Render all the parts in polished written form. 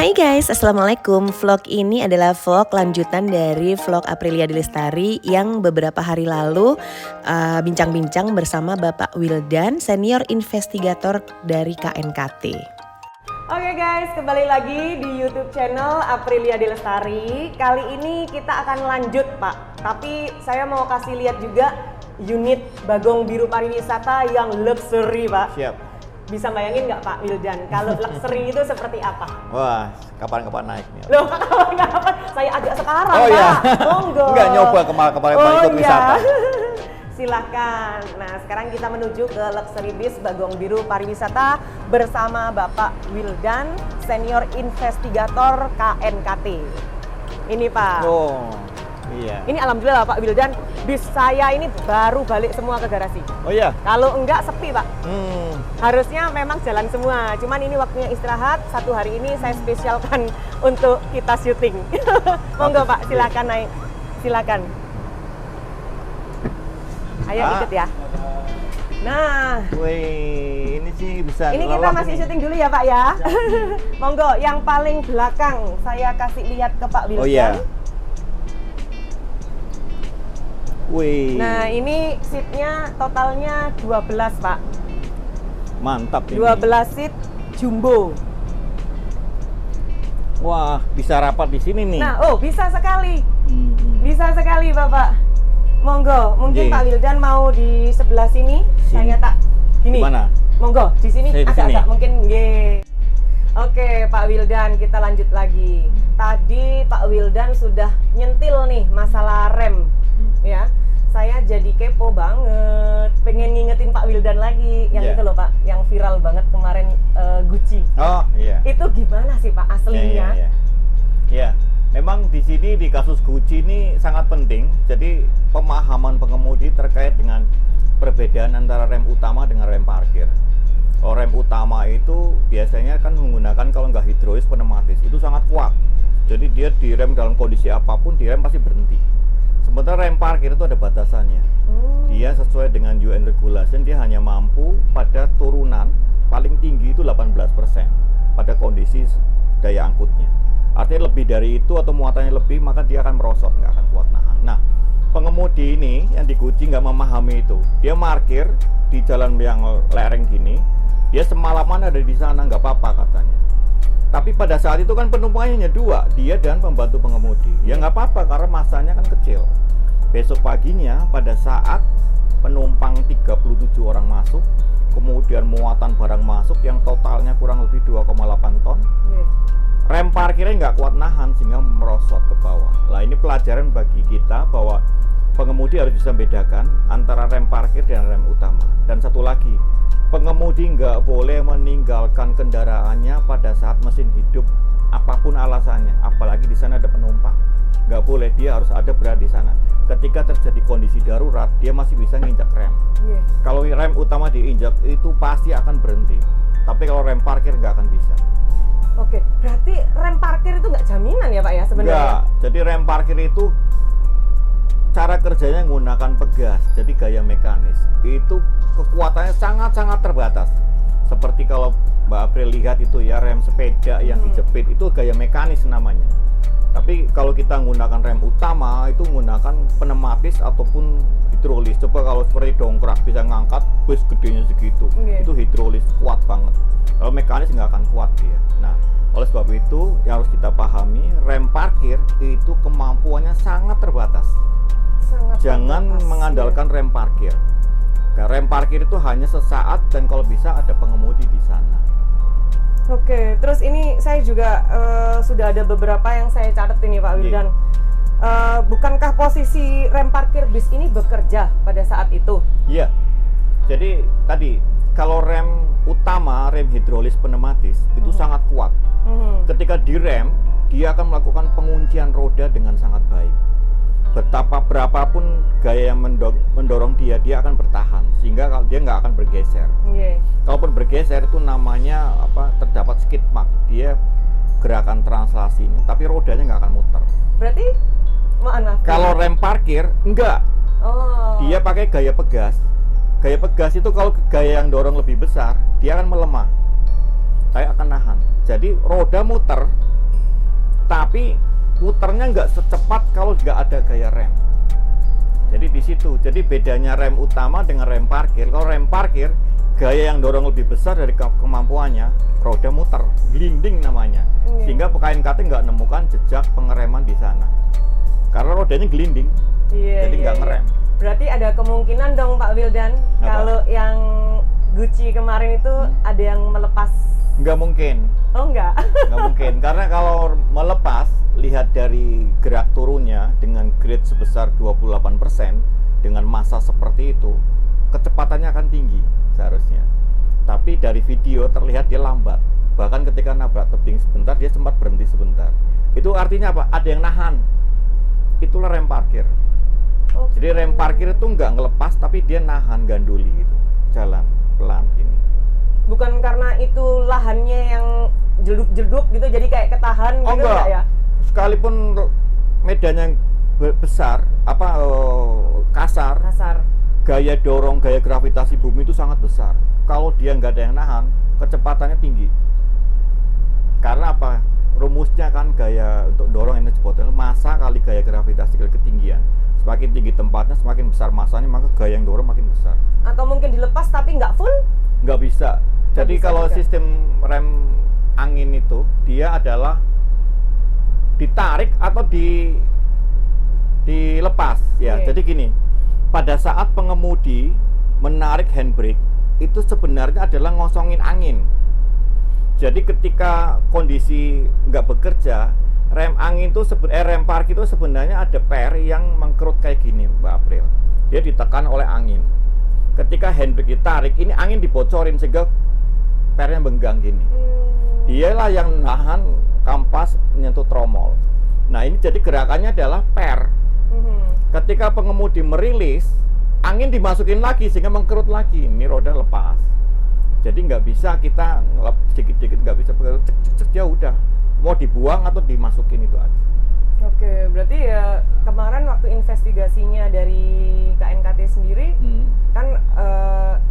Hai guys, Assalamualaikum. Vlog ini adalah vlog lanjutan dari vlog Aprilia Dilestari yang beberapa hari lalu bincang-bincang bersama Bapak Wildan, senior investigator dari KNKT. Oke guys, kembali lagi di YouTube channel Aprilia Dilestari. Kali ini kita akan lanjut Pak, tapi saya mau kasih lihat juga unit Bagong Biru Pariwisata yang luxury Pak. Siap. Bisa bayangin nggak Pak Wildan, kalau luxury itu seperti apa? Wah, kapan-kapan naiknya. Loh, kapan-kapan? Saya ajak sekarang Oh Pak, iya. monggo. Enggak nyoba kemarin ikut wisata. Silahkan. Nah, sekarang kita menuju ke luxury bis Bagong Biru Pariwisata bersama Bapak Wildan, senior investigator KNKT. Ini Pak. Oh, iya. Ini alhamdulillah Pak Wildan, bis saya ini baru balik semua ke garasi. Oh iya. Kalau enggak sepi Pak. Harusnya memang jalan semua, cuman ini waktunya istirahat. Satu hari ini saya spesialkan untuk kita syuting. Monggo Pak, silakan naik. Silakan. Ayo ikut ya. Nah, wih, ini sih bisa. ini kita masih syuting dulu ya Pak ya. Monggo, yang paling belakang saya kasih lihat ke Pak Wildan. Oh iya. Wih. Nah, ini seatnya totalnya 12 Pak. Mantap ini. 12 seat jumbo. Wah, bisa rapat di sini nih. Nah, oh bisa sekali. Bisa sekali Bapak. Monggo, mungkin Pak Wildan mau di sebelah sini. Saya tak gini. Mana? Monggo, di sini Saya di agak-agak sini. mungkin nggih. Oke, Pak Wildan, kita lanjut lagi. Tadi Pak Wildan sudah nyentil nih masalah rem. Ya. Saya jadi kepo banget, pengen ngingetin Pak Wildan lagi yang itu loh Pak, yang viral banget kemarin Gucci. Oh iya. Itu gimana sih Pak aslinya? Iya. Memang di sini di kasus Gucci ini sangat penting. Jadi pemahaman pengemudi terkait dengan perbedaan antara rem utama dengan rem parkir. Kalau rem utama itu biasanya kan menggunakan kalau nggak hidrolis pneumatis itu sangat kuat. Jadi dia direm dalam kondisi apapun direm pasti berhenti. Sementara rem parkir itu ada batasannya. Dia sesuai dengan UN regulation dia hanya mampu pada turunan paling tinggi itu 18% pada kondisi daya angkutnya. Artinya lebih dari itu atau muatannya lebih maka dia akan merosot, nggak akan kuat nahan. Nah, pengemudi ini yang di Gucci nggak memahami itu. Dia parkir di jalan yang lereng gini, dia semalaman ada di sana nggak apa-apa katanya. Tapi pada saat itu kan penumpangnya hanya dua, dia dan pembantu pengemudi. Ya nggak apa-apa karena masanya kan kecil. Besok paginya pada saat penumpang 37 orang masuk, kemudian muatan barang masuk yang totalnya kurang lebih 2,8 ton. Rem parkirnya nggak kuat nahan sehingga merosot ke bawah. Nah ini pelajaran bagi kita bahwa pengemudi harus bisa membedakan antara rem parkir dan rem utama. Dan satu lagi, pengemudi nggak boleh meninggalkan kendaraannya pada saat mesin hidup, apapun alasannya, apalagi di sana ada penumpang. Nggak boleh, dia harus ada berada di sana. Ketika terjadi kondisi darurat, dia masih bisa nginjak rem. Kalau rem utama diinjak, itu pasti akan berhenti. Tapi kalau rem parkir nggak akan bisa. Oke, berarti rem parkir itu nggak jaminan ya Pak ya sebenarnya? Nggak, jadi rem parkir itu cara kerjanya menggunakan pegas, jadi gaya mekanis. Itu kekuatannya sangat-sangat terbatas. Seperti kalau Mbak April lihat itu ya, rem sepeda yang dijepit itu gaya mekanis namanya. Tapi kalau kita menggunakan rem utama itu menggunakan pneumatis ataupun hidrolis. Coba kalau seperti dongkrak bisa ngangkat bus gedenya segitu, itu hidrolis kuat banget. Kalau mekanis nggak akan kuat dia. Nah, oleh sebab itu yang harus kita pahami, rem parkir itu kemampuannya sangat terbatas. Jangan mengandalkan rem parkir. Nah, rem parkir itu hanya sesaat dan kalau bisa ada pengemudi di sana. Oke, terus ini saya juga sudah ada beberapa yang saya catat ini Pak Wildan. Bukankah posisi rem parkir bis ini bekerja pada saat itu? Iya. Jadi tadi kalau rem utama, rem hidrolis pneumatis itu sangat kuat. Ketika direm, dia akan melakukan penguncian roda dengan sangat baik. Betapa berapapun gaya yang mendorong dia akan bertahan sehingga dia nggak akan bergeser. Kalaupun bergeser itu namanya terdapat skid mark, dia gerakan translasinya, tapi rodanya nggak akan muter. Berarti maaf. Kalau rem parkir enggak, dia pakai gaya pegas. Gaya pegas itu kalau gaya yang dorong lebih besar, dia akan melemah. tapi akan nahan. Jadi roda muter, tapi puternya nggak secepat kalau nggak ada gaya rem. Jadi di situ. Jadi bedanya rem utama dengan rem parkir. Kalau rem parkir, gaya yang dorong lebih besar dari kemampuannya, roda muter, gliding namanya. Sehingga KNKT nggak menemukan jejak pengereman di sana. Karena rodanya gliding, jadi nggak ngerem. Berarti ada kemungkinan dong Pak Wildan, kalau yang Gucci kemarin itu ada yang melepas. Nggak mungkin. Oh enggak? Nggak mungkin, karena kalau melepas, lihat dari gerak turunnya dengan grade sebesar 28%, dengan massa seperti itu, kecepatannya akan tinggi seharusnya. Tapi dari video terlihat dia lambat. Bahkan ketika nabrak tebing sebentar, dia sempat berhenti sebentar. Itu artinya apa? Ada yang nahan. Itulah rem parkir. Jadi rem parkir itu nggak ngelepas, tapi dia nahan, ganduli gitu. Jalan pelan ini. Bukan karena itu lahannya yang jeduk-jeduk gitu, jadi kayak ketahan gitu enggak ya? Sekalipun medannya besar, kasar, gaya dorong, gaya gravitasi bumi itu sangat besar. Kalau dia nggak ada yang nahan, kecepatannya tinggi. Karena apa? Rumusnya kan gaya untuk dorong energi potensial, massa kali gaya gravitasi kali ketinggian. Semakin tinggi tempatnya, semakin besar massanya, maka gaya yang dorong makin besar. Atau mungkin dilepas tapi nggak full? Nggak bisa. Jadi kalau juga sistem rem angin itu, dia adalah ditarik atau dilepas ya. Jadi gini, pada saat pengemudi menarik handbrake, itu sebenarnya adalah ngosongin angin. Jadi ketika kondisi nggak bekerja, rem angin itu rem parkir itu sebenarnya ada per yang mengkerut kayak gini, Mbak April. Dia ditekan oleh angin. Ketika handbrake ditarik, ini angin dibocorin sehingga pernya benggang gini. Dialah yang nahan kampas menyentuh tromol. Nah ini jadi gerakannya adalah per. Ketika pengemudi merilis, angin dimasukin lagi sehingga mengkerut lagi. Ini roda lepas. Jadi nggak bisa kita ngelap sedikit-sedikit, nggak bisa cek ya udah mau dibuang atau dimasukin itu aja. Oke, berarti ya kemarin waktu investigasinya dari KNKT sendiri kan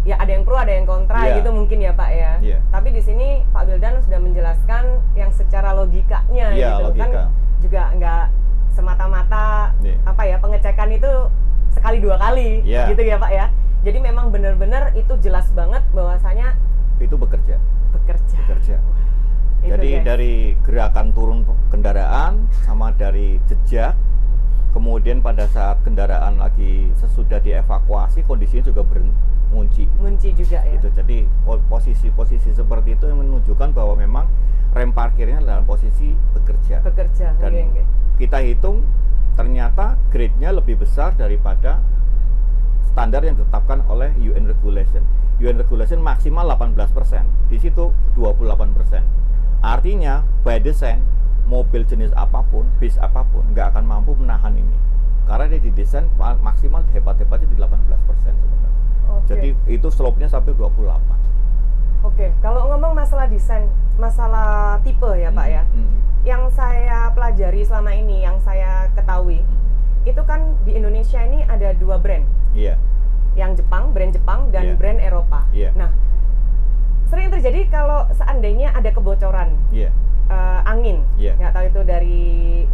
ya ada yang pro ada yang kontra gitu mungkin ya Pak ya. Tapi di sini Pak Wildan sudah menjelaskan yang secara logikanya gitu kan juga nggak semata-mata apa ya pengecekan itu sekali dua kali gitu ya Pak ya. Jadi memang benar-benar itu jelas banget bahwasanya itu bekerja. Jadi guys, dari gerakan turun kendaraan sama dari jejak, kemudian pada saat kendaraan lagi sesudah dievakuasi kondisinya juga mengunci juga ya. Itu jadi posisi seperti itu yang menunjukkan bahwa memang rem parkirnya dalam posisi bekerja. Dan kita hitung ternyata grade-nya lebih besar daripada standar yang ditetapkan oleh UN Regulation. UN Regulation maksimal 18%, di situ 28%. Artinya, by design, mobil jenis apapun, bis apapun, nggak akan mampu menahan ini. Karena dia didesain maksimal hebat-hebatnya di 18% sebenarnya. Jadi itu slope-nya sampai 28%. Kalau ngomong masalah desain, masalah tipe ya Pak ya, yang saya pelajari selama ini, yang saya ketahui, itu kan di Indonesia ini ada dua brand. Yang brand Jepang dan brand Eropa. Nah, sering terjadi kalau seandainya ada kebocoran angin, nggak tahu itu dari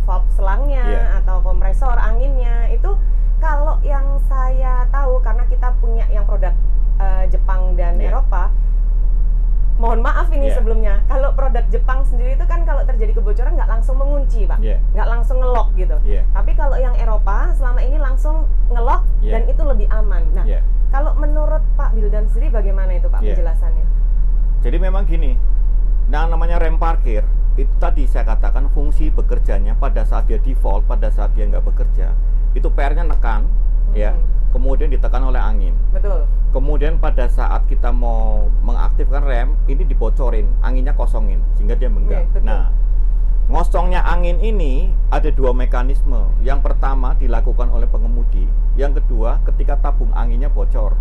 valve selangnya atau kompresor anginnya, itu kalau yang saya tahu karena kita punya yang produk Jepang dan Eropa. Mohon maaf ini sebelumnya, kalau produk Jepang sendiri itu kan kalau terjadi kebocoran nggak langsung mengunci Pak, nggak langsung nge-lock gitu. Tapi kalau yang Eropa selama ini langsung nge-lock dan itu lebih aman. Nah, kalau menurut Pak Wildan sendiri bagaimana itu Pak penjelasannya? Jadi memang gini, namanya rem parkir, itu tadi saya katakan fungsi bekerjanya pada saat dia default, pada saat dia nggak bekerja, itu PR-nya nekan, kemudian ditekan oleh angin. Betul. Kemudian pada saat kita mau mengaktifkan rem, ini dibocorin, anginnya kosongin, sehingga dia benggang. Nah, ngosongnya angin ini ada dua mekanisme. Yang pertama dilakukan oleh pengemudi, yang kedua ketika tabung anginnya bocor.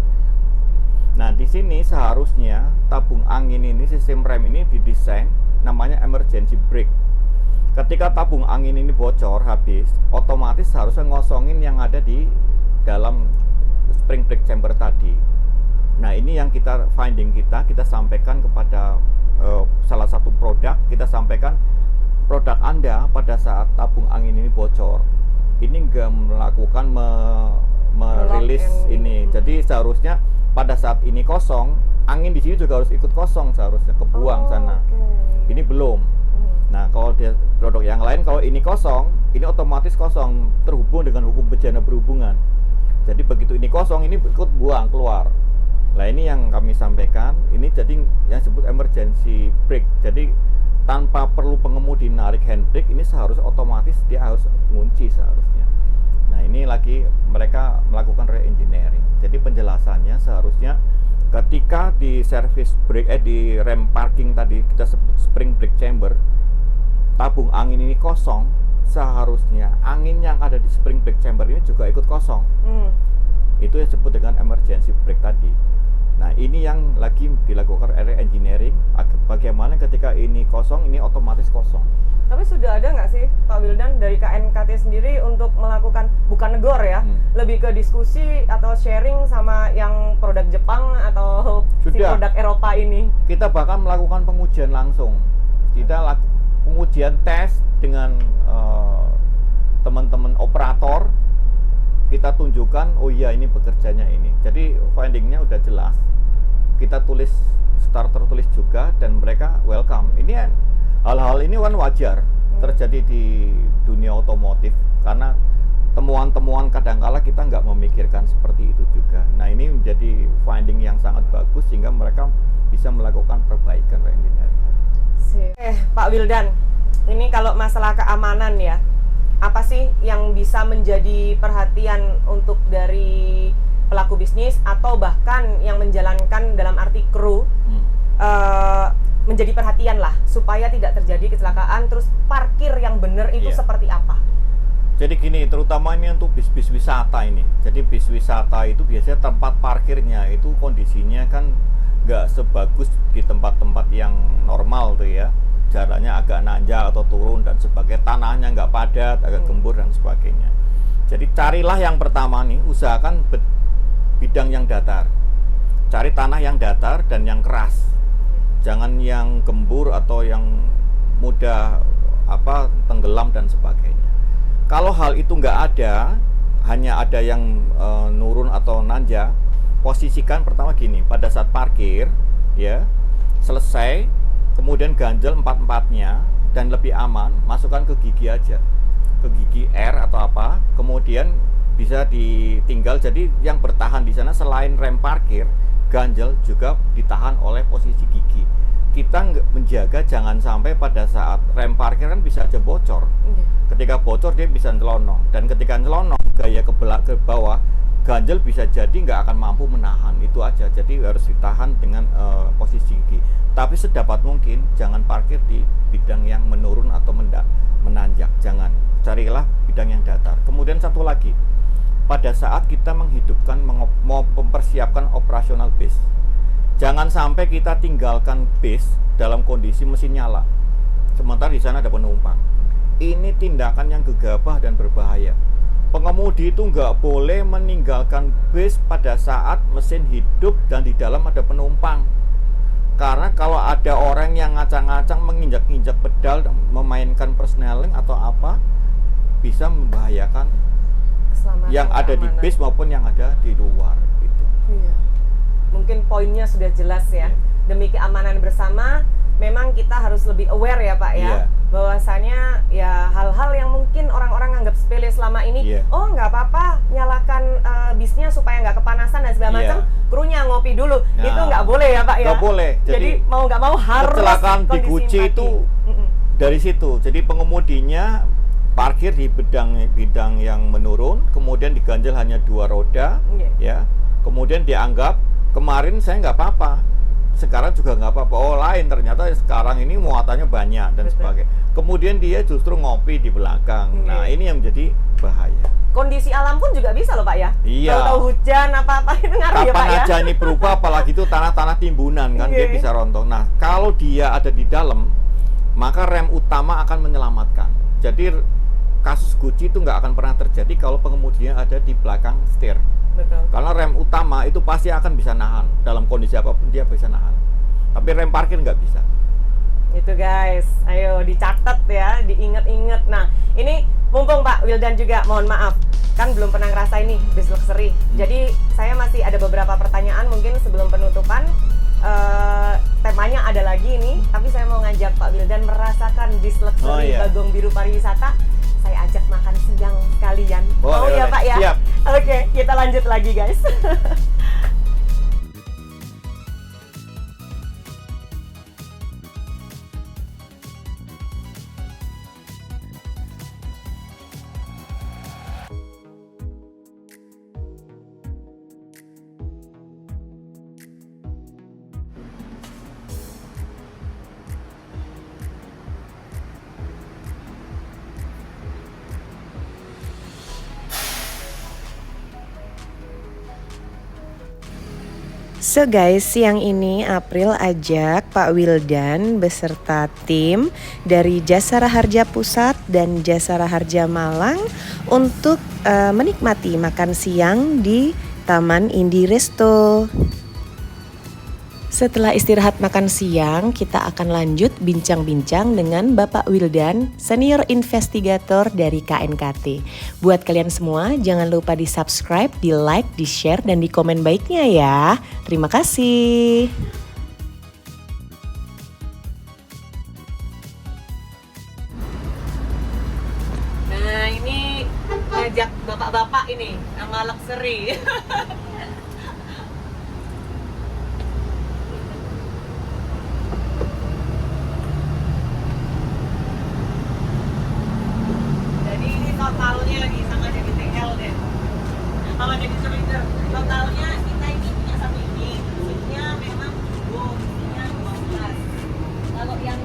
Nah, di sini seharusnya tabung angin ini, sistem rem ini didesain namanya emergency brake. Ketika tabung angin ini bocor habis, otomatis harusnya ngosongin yang ada di dalam spring brake chamber tadi. Nah, ini yang kita sampaikan kepada salah satu produk kita sampaikan, produk Anda pada saat tabung angin ini bocor, ini nggak melakukan merilis ini. Jadi seharusnya pada saat ini kosong, angin di sini juga harus ikut kosong, seharusnya kebuang sana. Ini belum. Nah, kalau dia produk yang lain, kalau ini kosong, ini otomatis kosong, terhubung dengan hukum bejana berhubungan. Jadi begitu ini kosong, ini ikut buang keluar. Nah, ini yang kami sampaikan, ini jadi yang disebut emergency brake. Jadi tanpa perlu pengemudi narik handbrake, ini seharusnya otomatis dia harus ngunci seharusnya. Nah, ini lagi mereka melakukan re-engineering. Jadi penjelasannya seharusnya ketika di service brake, di rem parking tadi kita sebut spring brake chamber, tabung angin ini kosong, seharusnya angin yang ada di spring brake chamber ini juga ikut kosong. Itu yang disebut dengan emergency brake tadi. Nah, ini yang lagi dilakukan re-engineering, bagaimana ketika ini kosong, ini otomatis kosong. Tapi sudah ada nggak sih Pak Wildan dari KNKT sendiri untuk melakukan, bukan negor ya, lebih ke diskusi atau sharing sama yang produk Jepang atau si produk Eropa ini? Kita bahkan melakukan pengujian langsung. Kita pengujian tes dengan teman-teman operator, kita tunjukkan, oh iya ini bekerjanya ini. Jadi findingnya udah jelas. Kita tulis, starter tulis juga, dan mereka welcome. Ini hal-hal ini kan wajar terjadi di dunia otomotif, karena temuan-temuan kadangkala kita nggak memikirkan seperti itu juga. Nah, ini menjadi finding yang sangat bagus sehingga mereka bisa melakukan perbaikan re-engineering. Pak Wildan, ini kalau masalah keamanan ya, apa sih yang bisa menjadi perhatian untuk dari pelaku bisnis atau bahkan yang menjalankan dalam arti kru, menjadi perhatian lah supaya tidak terjadi kecelakaan, terus parkir yang benar itu seperti apa? Jadi gini, terutama ini untuk bis-bis wisata ini. Jadi bis wisata itu biasanya tempat parkirnya itu kondisinya kan nggak sebagus di tempat-tempat yang normal tuh ya. Jalannya agak nanjak atau turun dan sebagainya, tanahnya nggak padat, agak gembur dan sebagainya. Jadi carilah yang pertama nih, usahakan bidang yang datar. Cari tanah yang datar dan yang keras. Jangan yang gembur atau yang mudah tenggelam dan sebagainya. Kalau hal itu nggak ada, hanya ada yang nurun atau nanjak, posisikan pertama gini, pada saat parkir ya, selesai, kemudian ganjel empat-empatnya dan lebih aman, masukkan ke gigi aja, ke gigi R atau apa, kemudian bisa ditinggal. Jadi yang bertahan di sana selain rem parkir, ganjel juga ditahan oleh posisi gigi. Kita menjaga jangan sampai pada saat rem parkir kan bisa aja bocor. Ketika bocor dia bisa nyelonong, dan ketika nyelonong gaya ke bawah, ganjel bisa jadi nggak akan mampu menahan. Itu aja. Jadi harus ditahan dengan posisi gigi. Tapi sedapat mungkin jangan parkir di bidang yang menurun atau menanjak. Jangan. Carilah bidang yang datar. Kemudian satu lagi, pada saat kita menghidupkan, mau mempersiapkan operasional bis, jangan sampai kita tinggalkan bis dalam kondisi mesin nyala, sementara di sana ada penumpang. Ini tindakan yang gegabah dan berbahaya. Pengemudi itu nggak boleh meninggalkan bis pada saat mesin hidup dan di dalam ada penumpang. Karena kalau ada orang yang ngacang-ngacang menginjak-injak pedal, memainkan persneling atau apa, bisa membahayakan keselamatan yang ada di bis maupun yang ada di luar gitu. Iya. Mungkin poinnya sudah jelas ya. Demi keamanan bersama, memang kita harus lebih aware ya Pak ya. Bahwasanya ya hal-hal yang mungkin orang-orang anggap sepele selama ini, oh nggak apa-apa, nyalakan bisnya supaya nggak kepanasan dan segala macam, krunya ngopi dulu. Itu nggak boleh ya Pak ya. Nggak boleh. Jadi mau nggak mau harus kecelakaan di Guci itu dari situ. Jadi pengemudinya parkir di bidang yang menurun, kemudian diganjel hanya 2 roda, ya. Kemudian dianggap kemarin saya nggak apa-apa, sekarang juga nggak apa-apa. Oh lain, ternyata sekarang ini muatannya banyak dan sebagainya. Kemudian dia justru ngopi di belakang. Nah ini yang menjadi bahaya. Kondisi alam pun juga bisa loh Pak ya. Iya. Kalau hujan apa-apa itu ngaruh ya Pak ya. Kapan aja ini berubah, apalagi itu tanah-tanah timbunan kan, dia bisa rontok. Nah kalau dia ada di dalam, maka rem utama akan menyelamatkan. Jadi kasus Guci itu nggak akan pernah terjadi kalau pengemudinya ada di belakang setir. Betul. Karena rem utama itu pasti akan bisa nahan, dalam kondisi apapun dia bisa nahan. Tapi rem parkir nggak bisa. Itu guys, ayo dicatat ya, diinget-inget. Nah, ini mumpung Pak Wildan juga, mohon maaf, kan belum pernah ngerasain nih bis luxury. Jadi saya masih ada beberapa pertanyaan mungkin sebelum penutupan. Temanya ada lagi nih, tapi saya mau ngajak Pak Wildan merasakan bis luxury Bagong Biru Pariwisata. Saya ajak makan siang sekalian. Mau ya Pak ya? Siap. Oke, kita lanjut lagi guys. So guys, siang ini April ajak Pak Wildan beserta tim dari Jasara Harja Pusat dan Jasara Harja Malang untuk menikmati makan siang di Taman Indi Resto. Setelah istirahat makan siang, kita akan lanjut bincang-bincang dengan Bapak Wildan, Senior Investigator dari KNKT. Buat kalian semua, jangan lupa di-subscribe, di-like, di-share, dan di komen baiknya ya. Terima kasih. Nah, ini ngajak bapak-bapak ini, nama luxury. Totalnya nih sama jadi TL deh, sama jadi sweater. Totalnya kita ini punya satu ini, seatnya memang isinya 12. Kalau yang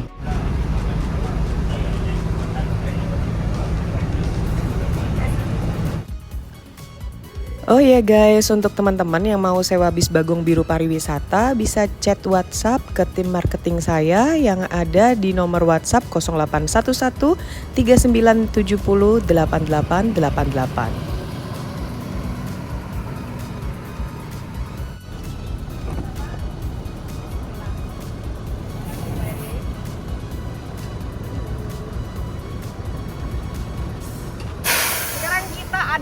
Oh ya guys, untuk teman-teman yang mau sewa bis Bagong Biru Pariwisata bisa chat WhatsApp ke tim marketing saya yang ada di nomor WhatsApp 0811 3970 8888.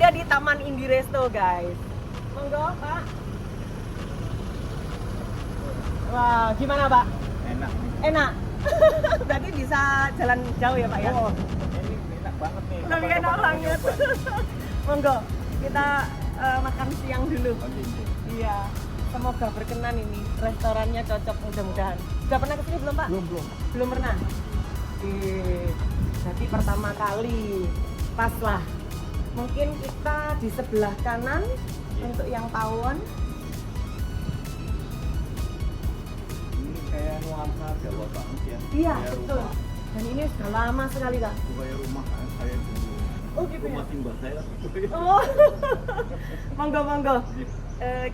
ada di Taman Indi Resto guys. Monggo Pak. Wah, gimana Pak? Enak. Enak. Berarti bisa jalan jauh ya Pak ya? Oh, ini enak banget nih. Lebih enak banget. Monggo, kita makan siang dulu. Iya. Semoga berkenan ini. Restorannya cocok mudah-mudahan. Sudah pernah kesini belum Pak? Belum. Belum pernah? Jadi pertama kali. Pas lah. Mungkin kita di sebelah kanan untuk yang tawon. Ini kayak nuansa Jawa banget ya. Iya, kayak betul. Rumah. Dan ini sudah lama sekali Kak. Kayak rumah kan, kayak dulu. Oh gitu ya? Rumah simbah saya. Oh. Monggo.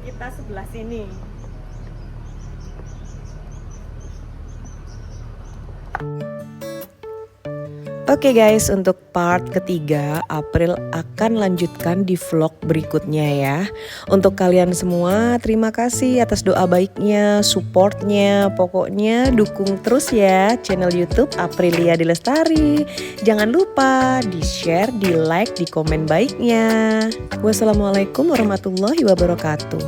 Kita sebelah sini. Oke guys, untuk part ketiga April akan lanjutkan di vlog berikutnya ya. Untuk kalian semua terima kasih atas doa baiknya, supportnya. Pokoknya dukung terus ya channel YouTube Aprilia Dilestari. Jangan lupa di share, di like, di komen baiknya. Wassalamualaikum warahmatullahi wabarakatuh.